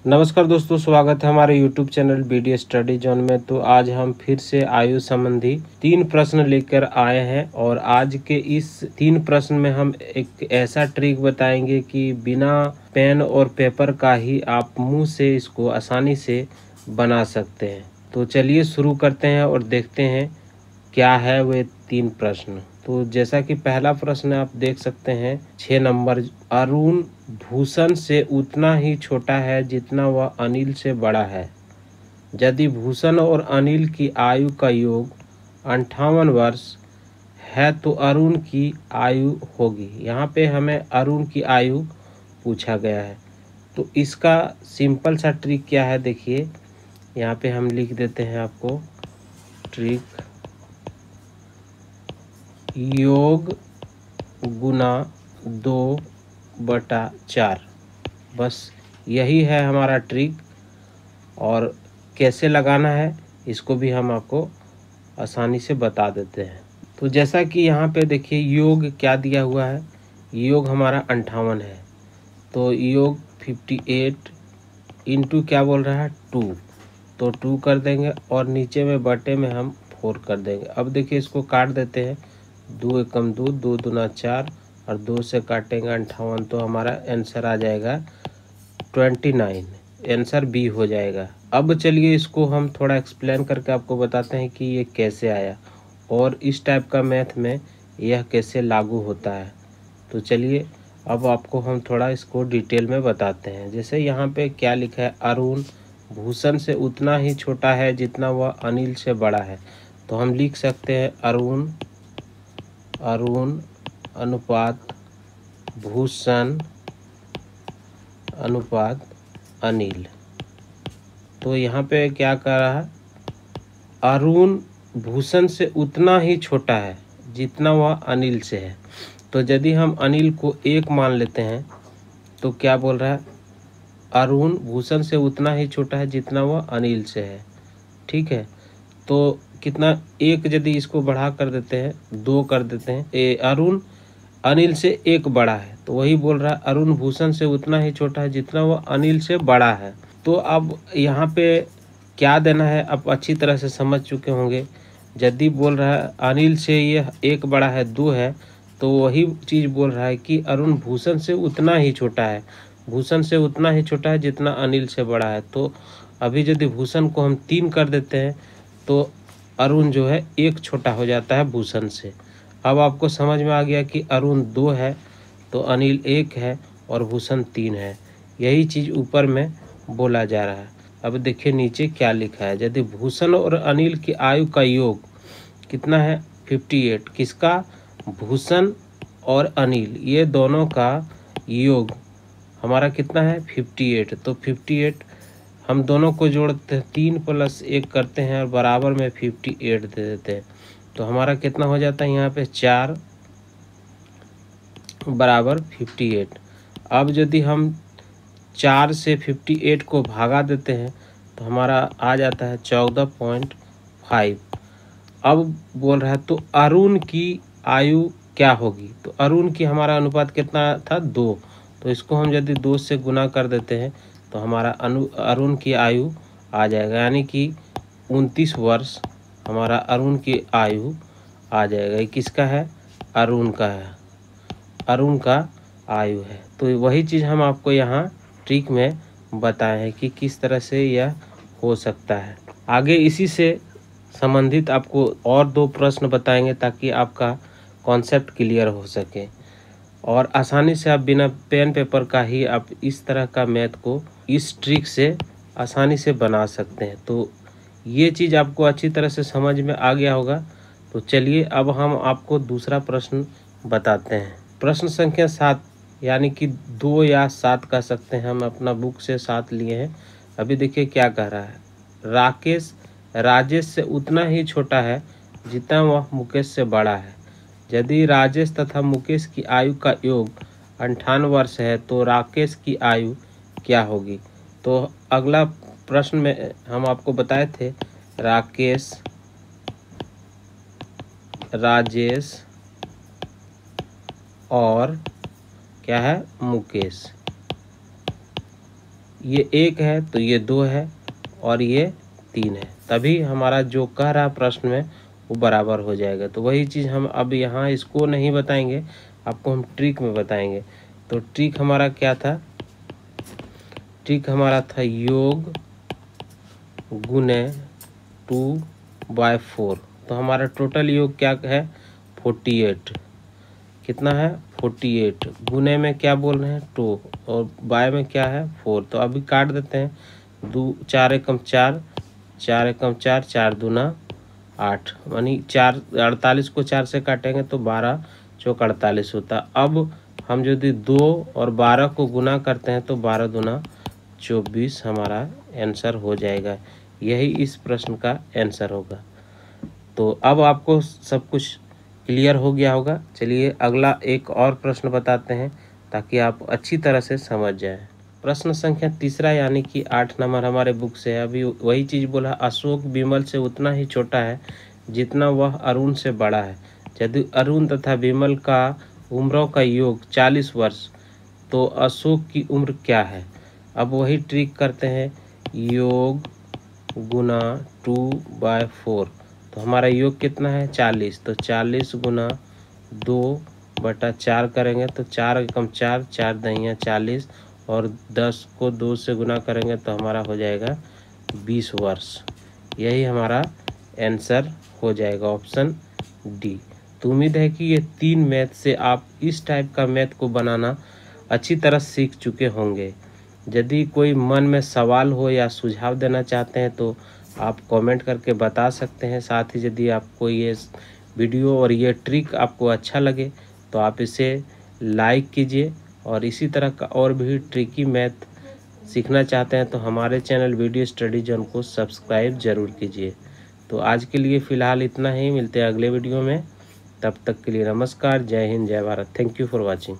नमस्कार दोस्तों, स्वागत है हमारे YouTube channel BD study zone में। तो आज हम फिर से आयु संबंधी 3 प्रश्न लेकर आए हैं और आज के इस 3 प्रश्न में हम एक ऐसा ट्रिक बताएंगे कि बिना पेन और पेपर का ही आप मुंह से इसको आसानी से बना सकते हैं। तो चलिए शुरू करते हैं और देखते हैं क्या है वे 3 प्रश्न। तो जैसा कि पहला प्रश्न आप देख सकते हैं 6 नंबर, अरुण भूषण से उतना ही छोटा है जितना वह अनिल से बड़ा है। यदि भूषण और अनिल की आयु का योग 58 वर्ष है तो अरुण की आयु होगी। यहाँ पे हमें अरुण की आयु पूछा गया है। तो इसका सिंपल सा ट्रिक क्या है, देखिए यहाँ पे हम लिख देते हैं आपको ट्रिक, योग गुना 2/4। बस यही है हमारा ट्रिक। और कैसे लगाना है इसको भी हम आपको आसानी से बता देते हैं। तो जैसा कि यहाँ पे देखिए योग क्या दिया हुआ है, योग हमारा 58 है। तो योग 58 इंटू क्या बोल रहा है 2, तो 2 कर देंगे और नीचे में बटे में हम 4 कर देंगे। अब देखिए इसको काट देते हैं, 2 एकम 2, 2 दूना 4 और 2 से काटेंगे 58, तो हमारा आंसर आ जाएगा 29। आंसर बी हो जाएगा। अब चलिए इसको हम थोड़ा एक्सप्लेन करके आपको बताते हैं कि ये कैसे आया और इस टाइप का मैथ में यह कैसे लागू होता है। तो चलिए अब आपको हम थोड़ा इसको डिटेल में बताते हैं। जैसे यहाँ पे क्या लिखा है, अरुण भूषण से उतना ही छोटा है जितना वह अनिल से बड़ा है। तो हम लिख सकते हैं अरुण अनुपात भूषण अनुपात अनिल। तो यहाँ पे क्या कर रहा है, अरुण भूषण से उतना ही छोटा है जितना वह अनिल से है। तो यदि हम अनिल को 1 मान लेते हैं तो क्या बोल रहा है, अरुण भूषण से उतना ही छोटा है जितना वह अनिल से है। ठीक है, तो कितना 1 यदि इसको बढ़ा कर देते हैं 2 कर देते हैं, अरुण अनिल से 1 बड़ा है। तो वही बोल रहा है अरुण भूषण से उतना ही छोटा है जितना वह अनिल से बड़ा है। तो अब यहाँ पे क्या देना है आप अच्छी तरह से समझ चुके होंगे। यदि बोल रहा है अनिल से ये 1 बड़ा है 2 है, तो वही चीज़ बोल रहा है कि अरुण भूषण से उतना ही छोटा है, भूषण से उतना ही छोटा है जितना अनिल से बड़ा है। तो अभी यदि भूषण को हम 3 कर देते हैं तो अरुण जो है 1 छोटा हो जाता है भूषण से। अब आपको समझ में आ गया कि अरुण 2 है तो अनिल 1 है और भूषण 3 है। यही चीज़ ऊपर में बोला जा रहा है। अब देखिए नीचे क्या लिखा है, यदि भूषण और अनिल की आयु का योग कितना है 58, किसका, भूषण और अनिल ये दोनों का योग हमारा कितना है 58। तो 58 हम दोनों को जोड़ते हैं, 3 + 1 करते हैं और बराबर में 58 दे देते हैं। तो हमारा कितना हो जाता है यहाँ पे 4 बराबर 58। अब यदि हम 4 से 58 को भागा देते हैं तो हमारा आ जाता है 14.5। अब बोल रहा है तो अरुण की आयु क्या होगी। तो अरुण की हमारा अनुपात कितना था 2, तो इसको हम यदि 2 से गुना कर देते हैं तो हमारा अरुण की आयु आ जाएगा, यानी कि 29 वर्ष हमारा अरुण की आयु आ जाएगा। ये किसका है, अरुण का है, अरुण का आयु है। तो वही चीज़ हम आपको यहाँ ट्रिक में बताए हैं कि किस तरह से यह हो सकता है। आगे इसी से संबंधित आपको और 2 प्रश्न बताएंगे ताकि आपका कॉन्सेप्ट क्लियर हो सके और आसानी से आप बिना पेन पेपर का ही आप इस तरह का मैथ को इस ट्रिक से आसानी से बना सकते हैं। तो ये चीज़ आपको अच्छी तरह से समझ में आ गया होगा। तो चलिए अब हम आपको दूसरा प्रश्न बताते हैं। प्रश्न संख्या 7, यानी कि 2 या 7 कह सकते हैं, हम अपना बुक से 7 लिए हैं। अभी देखिए क्या कह रहा है, राकेश राजेश से उतना ही छोटा है जितना वह मुकेश से बड़ा है। यदि राजेश तथा मुकेश की आयु का योग 58 वर्ष है तो राकेश की आयु क्या होगी। तो अगला प्रश्न में हम आपको बताए थे राकेश राजेश और क्या है मुकेश, ये 1 है तो ये 2 है और ये 3 है, तभी हमारा जो कह रहा प्रश्न में वो बराबर हो जाएगा। तो वही चीज़ हम अब यहाँ इसको नहीं बताएंगे, आपको हम ट्रिक में बताएंगे। तो ट्रिक हमारा क्या था? ट्रिक हमारा था योग गुने 2/4। तो हमारा टोटल योग क्या है? 48। कितना है? 48। गुने में क्या बोल रहे हैं? 2 और बाय में क्या है? 4। तो अभी काट देते हैं। 4 एकम 4, 4 एकम 4, 4 दूना 8, यानी 4 48 को 4 से काटेंगे तो 12 चौक 48 होता। अब हम यदि 2 और 12 को गुना करते हैं तो 12 दूना 24 हमारा आंसर हो जाएगा। यही इस प्रश्न का आंसर होगा। तो अब आपको सब कुछ क्लियर हो गया होगा। चलिए अगला एक और प्रश्न बताते हैं ताकि आप अच्छी तरह से समझ जाएं। प्रश्न संख्या 3 यानी कि 8 नंबर हमारे बुक से है। अभी वही चीज़ बोला, अशोक विमल से उतना ही छोटा है जितना वह अरुण से बड़ा है। यदि अरुण तथा विमल का उम्रों का योग 40 वर्ष तो अशोक की उम्र क्या है? अब वही ट्रिक करते हैं, योग गुना 2/4। तो हमारा योग कितना है? 40। तो 40 गुना 2/4 करेंगे तो 4 एकम 4, 4 दहिया 40 और 10 को 2 से गुना करेंगे तो हमारा हो जाएगा 20 वर्ष। यही हमारा आंसर हो जाएगा, ऑप्शन डी। तो उम्मीद है कि ये 3 मैथ से आप इस टाइप का मैथ को बनाना अच्छी तरह सीख चुके होंगे। यदि कोई मन में सवाल हो या सुझाव देना चाहते हैं तो आप कमेंट करके बता सकते हैं। साथ ही यदि आपको ये वीडियो और ये ट्रिक आपको अच्छा लगे तो आप इसे लाइक कीजिए, और इसी तरह का और भी ट्रिकी मैथ सीखना चाहते हैं तो हमारे चैनल वीडियो स्टडी जोन को सब्सक्राइब ज़रूर कीजिए। तो आज के लिए फ़िलहाल इतना ही, मिलते हैं अगले वीडियो में। तब तक के लिए नमस्कार, जय हिंद, जय Bharat. Thank you for watching.